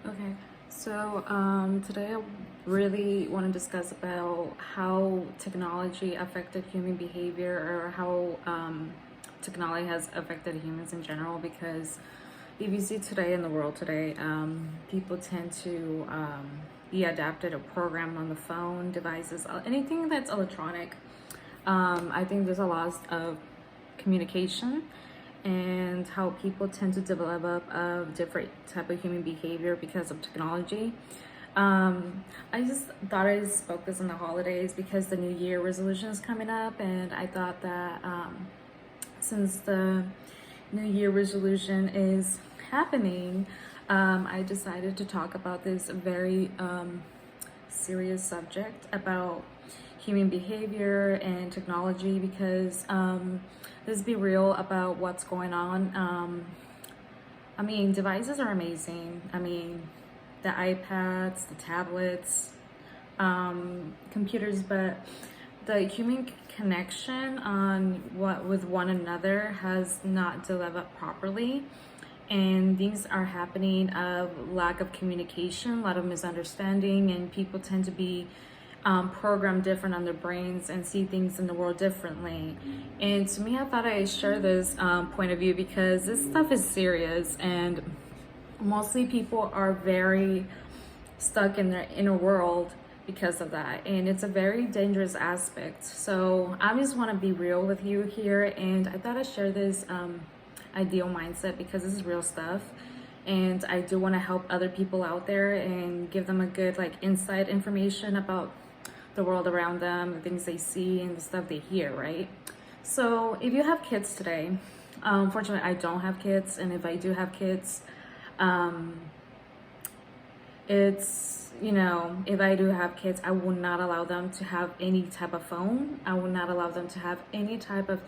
Okay, so today I really want to discuss about how technology affected human behavior, or how technology has affected humans in general. Because if you see today in the world today, people tend to be adapted or programmed on the phone, devices, anything that's electronic. I think there's a loss of communication and how people tend to develop a different type of human behavior because of technology. I just thought I'd spoke this in the holidays because the New Year resolution is coming up, and I thought that since the New Year resolution is happening, I decided to talk about this very serious subject about human behavior and technology because let's be real about what's going on. I mean, devices are amazing. I mean, the iPads, the tablets, computers, but the human connection on what with one another has not developed properly, and things are happening of lack of communication, a lot of misunderstanding, and people tend to be programmed different on their brains and see things in the world differently. And to me, I thought I'd share this point of view because this stuff is serious, and mostly people are very stuck in their inner world because of that, and it's a very dangerous aspect. So I just want to be real with you here, and I thought I'd share this ideal mindset because this is real stuff, and I do want to help other people out there and give them a good insight information about the world around them, the things they see and the stuff they hear, right? So if you have kids today, fortunately I don't have kids, and if I do have kids, it's, if I do have kids, I will not allow them to have any type of phone. I will not allow them to have any type of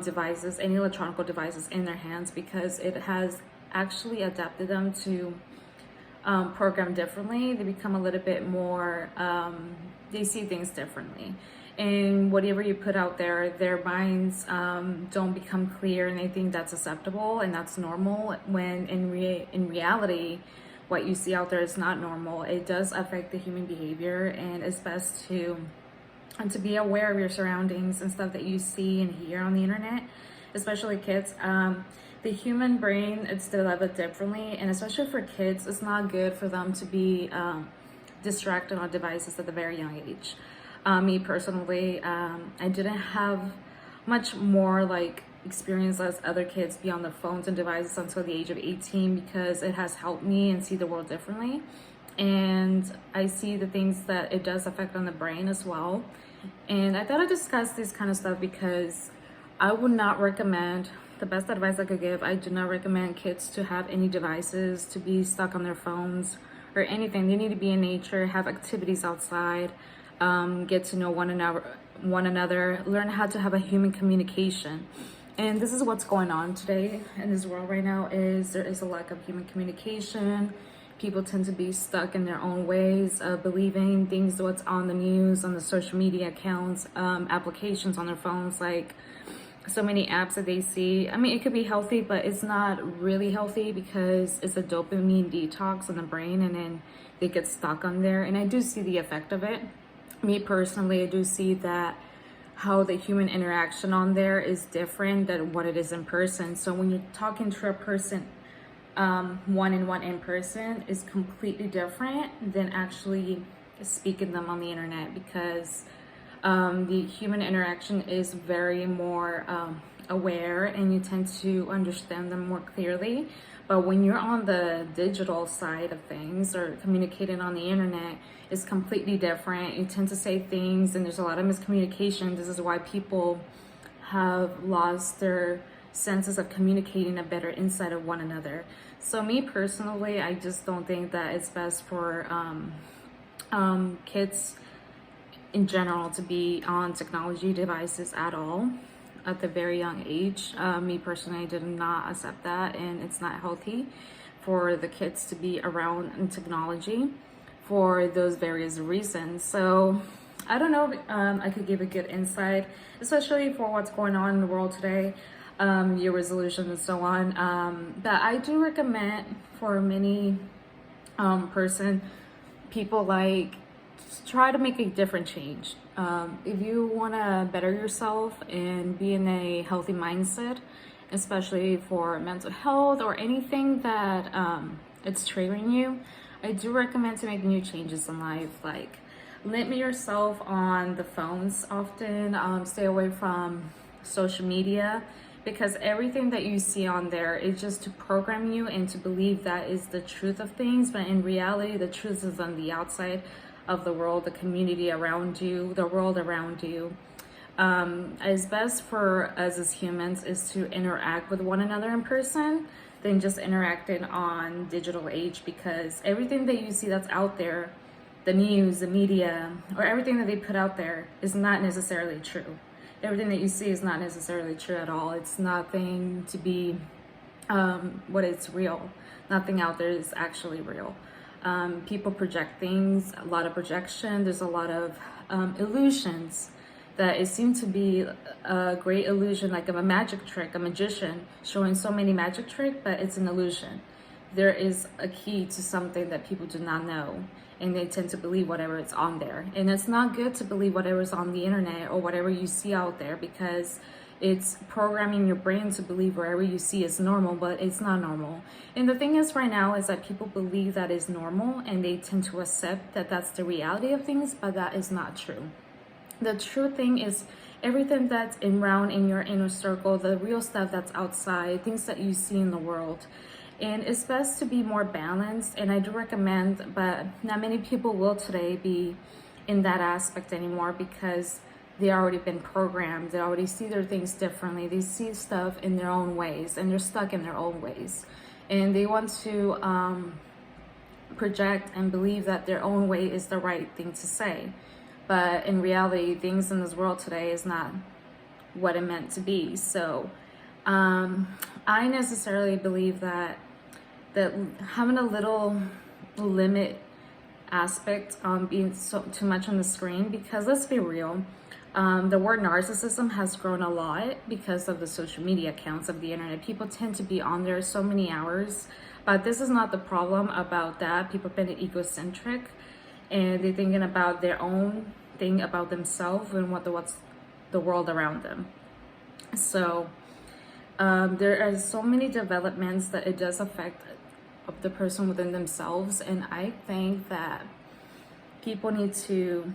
devices, any electronic devices in their hands, because it has actually adapted them to program differently. They become a little bit more, they see things differently. And whatever you put out there, their minds don't become clear, and they think that's acceptable and that's normal, when in reality, what you see out there is not normal. It does affect the human behavior, and it's best to be aware of your surroundings and stuff that you see and hear on the internet, especially kids. The human brain, it's developed differently, and especially for kids, it's not good for them to be distracted on devices at a very young age. Me personally, I didn't have much more experience as other kids be on their phones and devices until the age of 18, because it has helped me and see the world differently. And I see the things that it does affect on the brain as well. And I thought I'd discuss this kind of stuff because I would not recommend, the best advice I could give, I do not recommend kids to have any devices, to be stuck on their phones or anything. They need to be in nature, have activities outside, get to know one another, learn how to have a human communication. And this is what's going on today in this world right now, is there is a lack of human communication. People tend to be stuck in their own ways of believing things, what's on the news, on the social media accounts, applications on their phones, like so many apps that they see. I mean, it could be healthy, but it's not really healthy because it's a dopamine detox in the brain, and then they get stuck on there. And I do see the effect of it. Me personally, I do see that how the human interaction on there is different than what it is in person. So when you're talking to a person one-on-one in person is completely different than actually speaking them on the internet, because the human interaction is very more aware, and you tend to understand them more clearly. But when you're on the digital side of things or communicating on the internet, it's completely different. You tend to say things, and there's a lot of miscommunication. This is why people have lost their senses of communicating a better insight of one another. So me personally, I just don't think that it's best for kids in general to be on technology devices at all at the very young age. Me personally, I did not accept that, and it's not healthy for the kids to be around in technology for those various reasons. So I don't know if I could give a good insight, especially for what's going on in the world today, year resolution and so on. But I do recommend for many person, people like try to make a different change. If you want to better yourself and be in a healthy mindset, especially for mental health or anything that it's triggering you, I do recommend to make new changes in life, like limit yourself on the phones often, stay away from social media, because everything that you see on there is just to program you and to believe that is the truth of things, but in reality the truth is on the outside of the world, the community around you, the world around you. It's best for us as humans is to interact with one another in person than just interacting on digital age, because everything that you see that's out there, the news, the media, or everything that they put out there is not necessarily true. Everything that you see is not necessarily true at all. It's nothing to be what it's real. Nothing out there is actually real. People project things, a lot of projection. There's a lot of illusions that it seemed to be a great illusion, like a magic trick, a magician showing so many magic trick, but it's an illusion. There is a key to something that people do not know, and they tend to believe whatever is on there. And it's not good to believe whatever is on the internet or whatever you see out there, because it's programming your brain to believe wherever you see is normal, but it's not normal. And the thing is right now is that people believe that is normal, and they tend to accept that that's the reality of things, but that is not true. The true thing is everything that's around in your inner circle, the real stuff that's outside, things that you see in the world. And it's best to be more balanced, and I do recommend, but not many people will today be in that aspect anymore, because they already been programmed. They already see their things differently. They see stuff in their own ways, and they're stuck in their own ways, and they want to project and believe that their own way is the right thing to say. But in reality, things in this world today is not what it meant to be. So I necessarily believe that having a little limit aspect on being too much on the screen, because let's be real, the word narcissism has grown a lot because of the social media accounts of the internet. People tend to be on there so many hours, but this is not the problem about that. People have been egocentric, and they're thinking about their own thing about themselves and what's the world around them. So there are so many developments that it does affect of the person within themselves, and I think that people need to,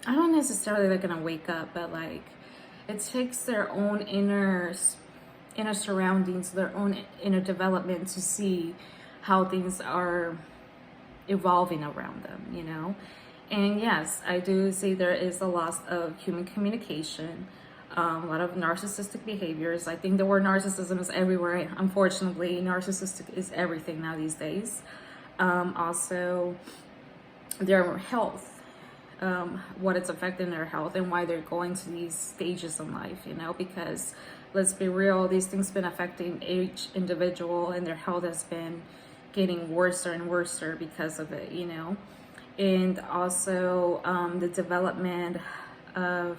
I don't necessarily like gonna wake up, but like it takes their own inner surroundings, their own inner development to see how things are evolving around them, you know. And yes, I do see there is a loss of human communication, a lot of narcissistic behaviors. I think the word narcissism is everywhere. Unfortunately, narcissistic is everything now these days. Also, their health, what it's affecting their health and why they're going to these stages in life, you know, because let's be real, these things been affecting each individual, and their health has been getting worse and worse because of it, you know. And also the development of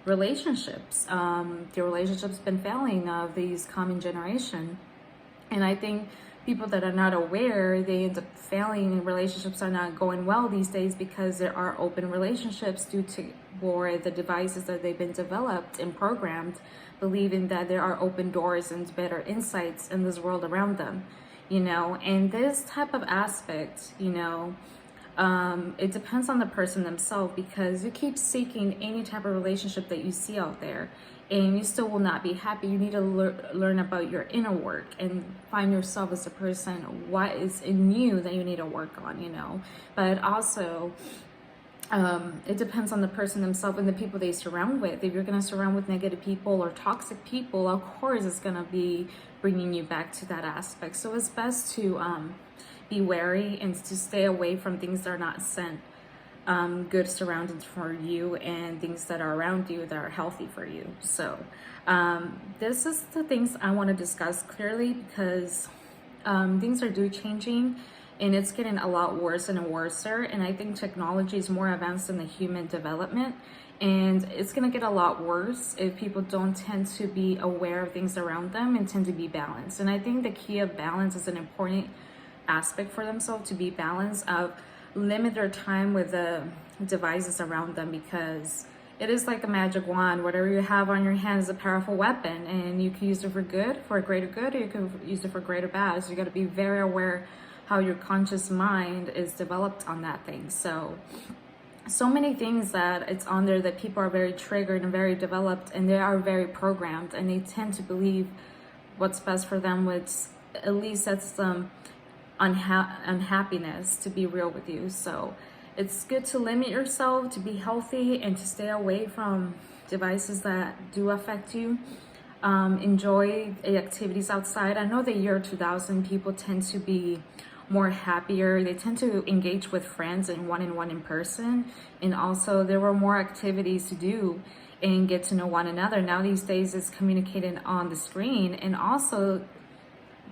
relationships. The relationships been failing of these coming generation, and I think people that are not aware, they end up failing, and relationships are not going well these days because there are open relationships due to for the devices that they've been developed and programmed, believing that there are open doors and better insights in this world around them, you know. And this type of aspect, you know, it depends on the person themselves, because you keep seeking any type of relationship that you see out there and you still will not be happy. You need to learn about your inner work and find yourself as a person, what is in you that you need to work on, you know. But also it depends on the person themselves and the people they surround with. If you're going to surround with negative people or toxic people, of course it's going to be bringing you back to that aspect. So it's best to be wary and to stay away from things that are not sent good surroundings for you, and things that are around you that are healthy for you. So this is the things I want to discuss clearly, because things are changing, and it's getting a lot worse and worse. And I think technology is more advanced than the human development, and it's going to get a lot worse if people don't tend to be aware of things around them and tend to be balanced. And I think the key of balance is an important aspect for themselves, to be balanced, of limit their time with the devices around them, because it is like a magic wand. Whatever you have on your hand is a powerful weapon, and you can use it for good, for a greater good, or you can use it for greater bad. So you got to be very aware how your conscious mind is developed on that thing. So many things that it's on there that people are very triggered and very developed, and they are very programmed, and they tend to believe what's best for them, which at least sets them unhappiness, to be real with you. So it's good to limit yourself, to be healthy, and to stay away from devices that do affect you. Enjoy the activities outside. I know the year 2000, people tend to be more happier. They tend to engage with friends and one-on-one in person. And also there were more activities to do and get to know one another. Now these days it's communicated on the screen. And also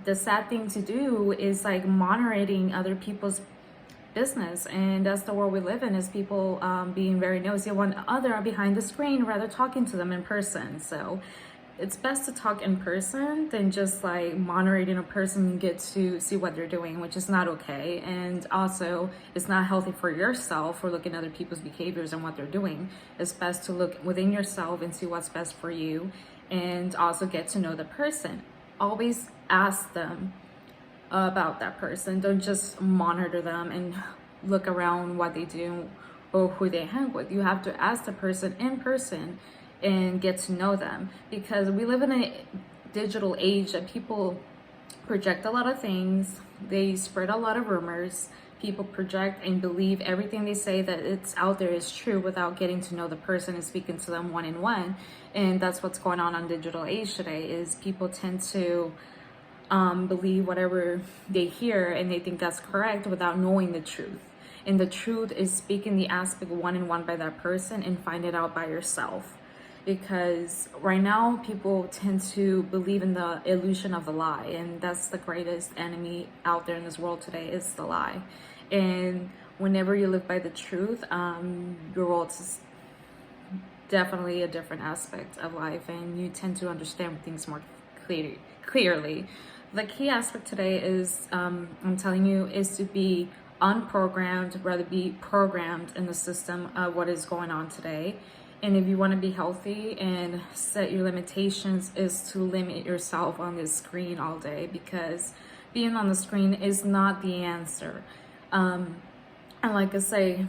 the sad thing to do is like monitoring other people's business, and that's the world we live in, is people being very nosy of one another behind the screen rather talking to them in person. So it's best to talk in person than just like monitoring a person and get to see what they're doing, which is not okay. And also it's not healthy for yourself or looking at other people's behaviors and what they're doing. It's best to look within yourself and see what's best for you, and also get to know the person. Always ask them about that person. Don't just monitor them and look around what they do or who they hang with. You have to ask the person in person and get to know them, because we live in a digital age that people project a lot of things. They spread a lot of rumors. People project and believe everything they say that it's out there is true without getting to know the person and speaking to them one-on-one. And that's what's going on digital age today, is people tend to believe whatever they hear, and they think that's correct without knowing the truth. And the truth is speaking the aspect one-on-one by that person and find it out by yourself. Because right now people tend to believe in the illusion of the lie, and that's the greatest enemy out there in this world today, is the lie. And whenever you live by the truth, your world is definitely a different aspect of life, and you tend to understand things more clearly. The key aspect today is, I'm telling you, is to be unprogrammed, rather be programmed in the system of what is going on today. And if you want to be healthy and set your limitations, is to limit yourself on this screen all day, because being on the screen is not the answer. And like I say,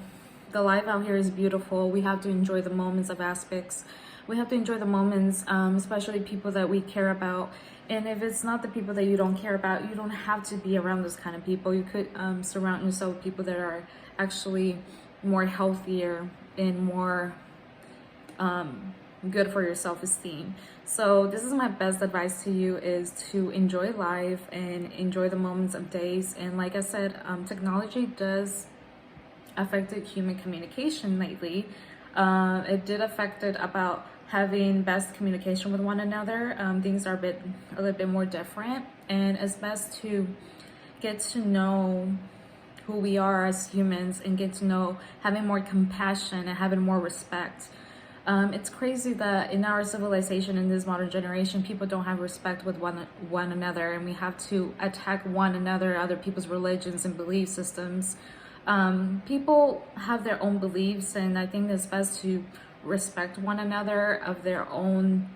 the life out here is beautiful. We have to enjoy the moments of aspects. We have to enjoy the moments, especially people that we care about. And if it's not the people that you don't care about, you don't have to be around those kind of people. You could surround yourself with people that are actually more healthier and more good for your self-esteem. So this is my best advice to you, is to enjoy life and enjoy the moments of days. And like I said, technology does affect human communication lately. It did affect it about having best communication with one another. Things are a little bit more different, and it's best to get to know who we are as humans and get to know having more compassion and having more respect. It's crazy that in our civilization, in this modern generation, people don't have respect with one another, and we have to attack one another, other people's religions and belief systems. People have their own beliefs, and I think it's best to respect one another of their own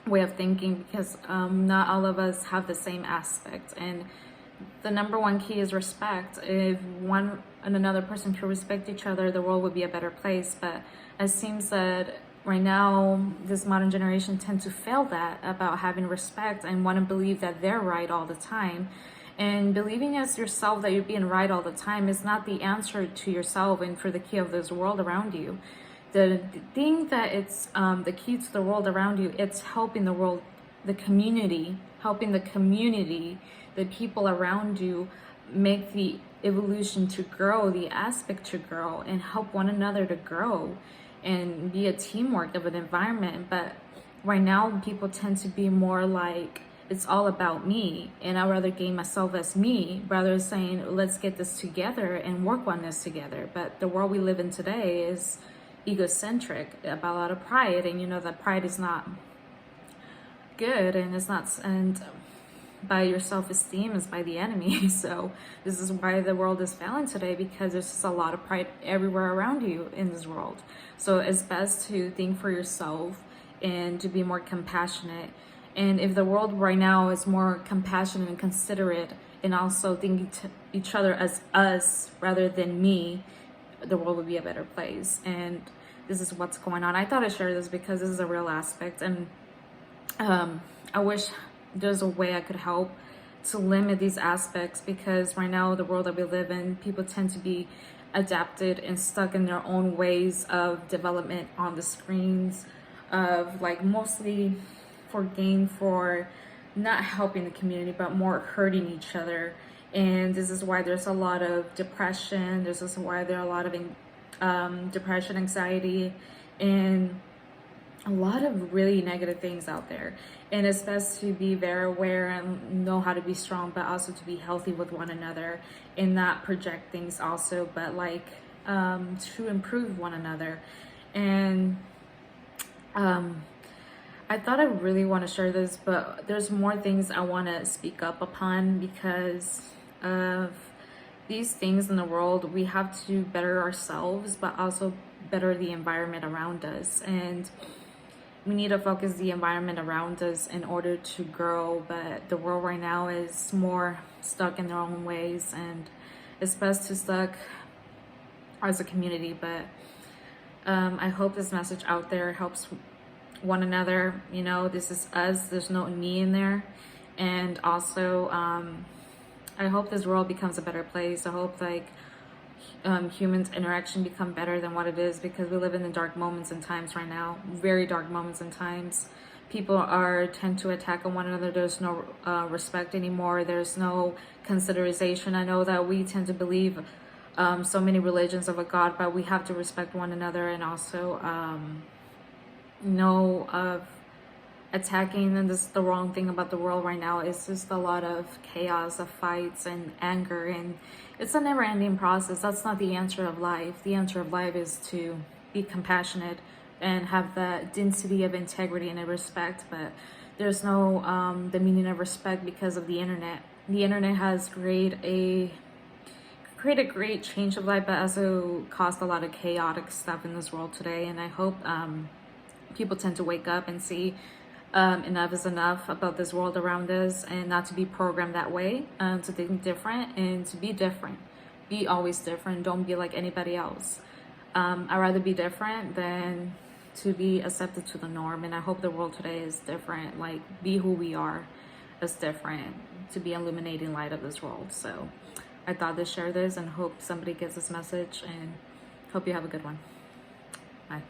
way of thinking, because not all of us have the same aspect. And the number one key is respect. If one and another person could respect each other, the world would be a better place. But it seems that right now, this modern generation tend to fail that, about having respect, and want to believe that they're right all the time. And believing as yourself that you're being right all the time is not the answer to yourself and for the key of this world around you. The thing that it's the key to the world around you, it's helping the world, the community, the people around you, make the evolution to grow, the aspect to grow, and help one another to grow and be a teamwork of an environment. But right now people tend to be more like, it's all about me, and I'd rather gain myself as me, rather than saying, let's get this together and work on this together. But the world we live in today is egocentric, about a lot of pride, and you know that pride is not good, and it's not, and by your self-esteem is by the enemy. So this is why the world is failing today, because there's just a lot of pride everywhere around you in this world. So it's best to think for yourself and to be more compassionate. And if the world right now is more compassionate and considerate, and also thinking to each other as us rather than me, the world would be a better place. And this is what's going on. I thought I'd share this because this is a real aspect, and I wish there's a way I could help to limit these aspects, because right now the world that we live in, people tend to be adapted and stuck in their own ways of development on the screens, of like mostly for gain, for not helping the community but more hurting each other. And this is why there's a lot of depression. This is why there are a lot of depression, anxiety, and a lot of really negative things out there. And it's best to be very aware and know how to be strong, but also to be healthy with one another and not project things also, but like to improve one another. And I thought I really want to share this, but there's more things I want to speak up upon because of these things in the world. We have to better ourselves, but also better the environment around us. And we need to focus the environment around us in order to grow. But the world right now is more stuck in their own ways, and it's best to stuck as a community. But I hope this message out there helps one another. You know, this is us, there's no me in there. And also I hope this world becomes a better place. I hope like humans interaction become better than what it is, because we live in the dark moments and times right now, very dark moments and times. People tend to attack on one another. There's no respect anymore. There's no consideration. I know that we tend to believe so many religions of a God, but we have to respect one another, and also know of attacking. And this is the wrong thing about the world right now. It's just a lot of chaos, of fights and anger, and it's a never-ending process. That's not the answer of life. The answer of life is to be compassionate and have the density of integrity and respect. But there's no the meaning of respect because of the internet. The internet has created a great change of life, but also caused a lot of chaotic stuff in this world today. And I hope people tend to wake up and see enough is enough about this world around us, and not to be programmed that way, to think different and to be different. Be always different. Don't be like anybody else. I'd rather be different than to be accepted to the norm. And I hope the world today is different. Like, be who we are as different, to be illuminating light of this world. So I thought to share this and hope somebody gets this message, and hope you have a good one. Bye.